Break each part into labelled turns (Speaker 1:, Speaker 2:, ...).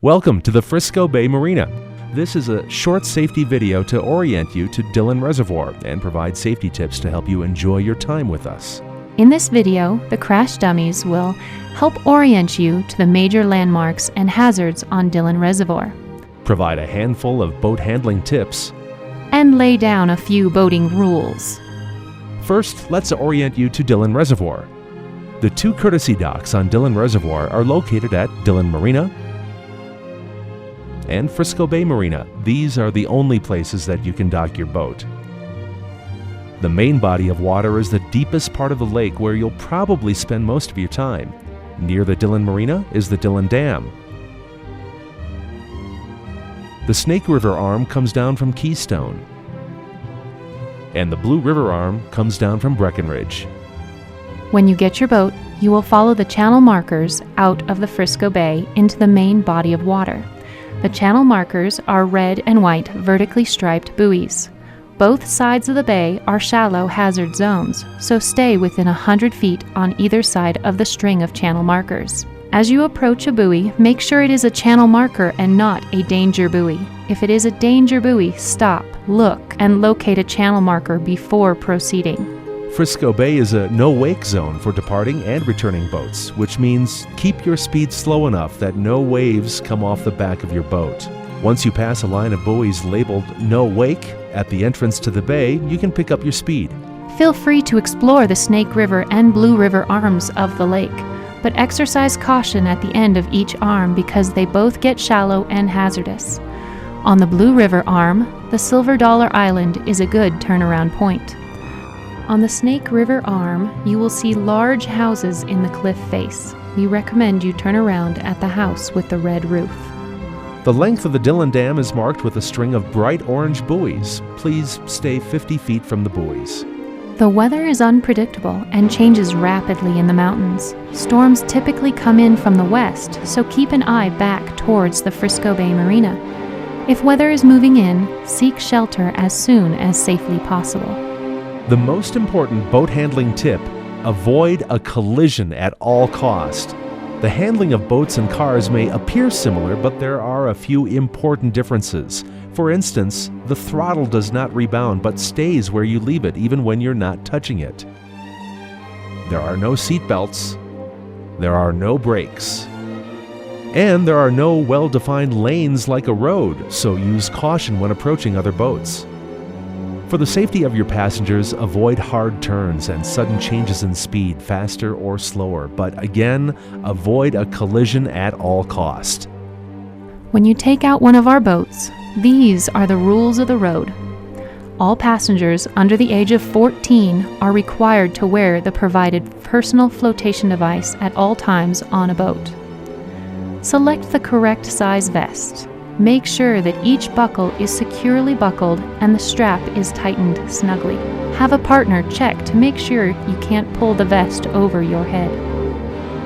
Speaker 1: Welcome to the Frisco Bay Marina. This is a short safety video to orient you to Dillon Reservoir and provide safety tips to help you enjoy your time with us.
Speaker 2: In this video, the crash dummies will help orient you to the major landmarks and hazards on Dillon Reservoir,
Speaker 1: Provide a handful of boat handling tips,
Speaker 2: and lay down a few boating rules.
Speaker 1: First, let's orient you to Dillon Reservoir. The two courtesy docks on Dillon Reservoir are located at Dillon Marina and Frisco Bay Marina. These are the only places that you can dock your boat. The main body of water is the deepest part of the lake where you'll probably spend most of your time. Near the Dillon Marina is the Dillon Dam. The Snake River arm comes down from Keystone, and the Blue River arm comes down from Breckenridge.
Speaker 2: When you get your boat, you will follow the channel markers out of the Frisco Bay into the main body of water. The channel markers are red and white vertically striped buoys. Both sides of the bay are shallow hazard zones, so stay within 100 feet on either side of the string of channel markers. As you approach a buoy, make sure it is a channel marker and not a danger buoy. If it is a danger buoy, stop, look, and locate a channel marker before proceeding.
Speaker 1: Frisco Bay is a no-wake zone for departing and returning boats, which means keep your speed slow enough that no waves come off the back of your boat. Once you pass a line of buoys labeled No Wake at the entrance to the bay, you can pick up your speed.
Speaker 2: Feel free to explore the Snake River and Blue River arms of the lake, but exercise caution at the end of each arm because they both get shallow and hazardous. On the Blue River arm, the Silver Dollar Island is a good turnaround point. On the Snake River arm, you will see large houses in the cliff face. We recommend you turn around at the house with the red roof.
Speaker 1: The length of the Dillon Dam is marked with a string of bright orange buoys. Please stay 50 feet from the buoys.
Speaker 2: The weather is unpredictable and changes rapidly in the mountains. Storms typically come in from the west, so keep an eye back towards the Frisco Bay Marina. If weather is moving in, seek shelter as soon as safely possible.
Speaker 1: The most important boat handling tip: avoid a collision at all cost. The handling of boats and cars may appear similar, but there are a few important differences. For instance, the throttle does not rebound but stays where you leave it even when you're not touching it. There are no seat belts. There are no brakes. And there are no well-defined lanes like a road, so use caution when approaching other boats. For the safety of your passengers, avoid hard turns and sudden changes in speed, faster or slower. But again, avoid a collision at all cost.
Speaker 2: When you take out one of our boats, these are the rules of the road. All passengers under the age of 14 are required to wear the provided personal flotation device at all times on a boat. Select the correct size vest. Make sure that each buckle is securely buckled and the strap is tightened snugly. Have a partner check to make sure you can't pull the vest over your head.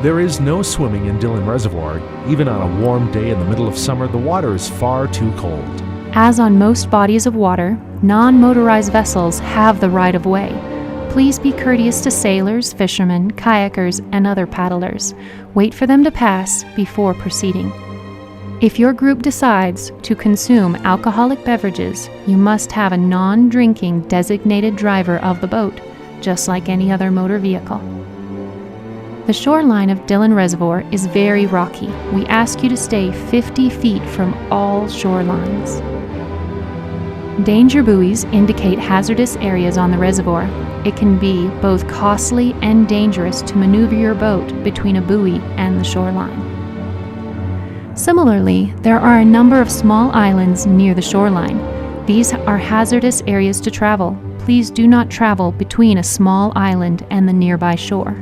Speaker 1: There is no swimming in Dillon Reservoir. Even on a warm day in the middle of summer, the water is far too cold.
Speaker 2: As on most bodies of water, non-motorized vessels have the right of way. Please be courteous to sailors, fishermen, kayakers, and other paddlers. Wait for them to pass before proceeding. If your group decides to consume alcoholic beverages, you must have a non-drinking designated driver of the boat, just like any other motor vehicle. The shoreline of Dillon Reservoir is very rocky. We ask you to stay 50 feet from all shorelines. Danger buoys indicate hazardous areas on the reservoir. It can be both costly and dangerous to maneuver your boat between a buoy and the shoreline. Similarly, there are a number of small islands near the shoreline. These are hazardous areas to travel. Please do not travel between a small island and the nearby shore.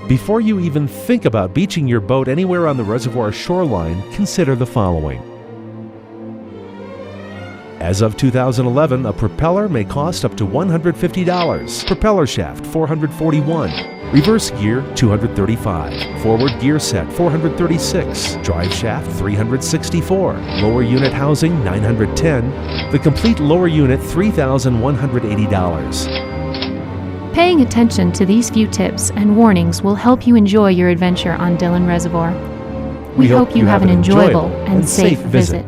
Speaker 1: Before you even think about beaching your boat anywhere on the reservoir shoreline, consider the following. As of 2011, a propeller may cost up to $150. Propeller shaft, $441. Reverse gear, $235. Forward gear set, $436. Drive shaft, $364. Lower unit housing, $910. The complete lower unit, $3,180.
Speaker 2: Paying attention to these few tips and warnings will help you enjoy your adventure on Dillon Reservoir. We hope you have an enjoyable and safe visit.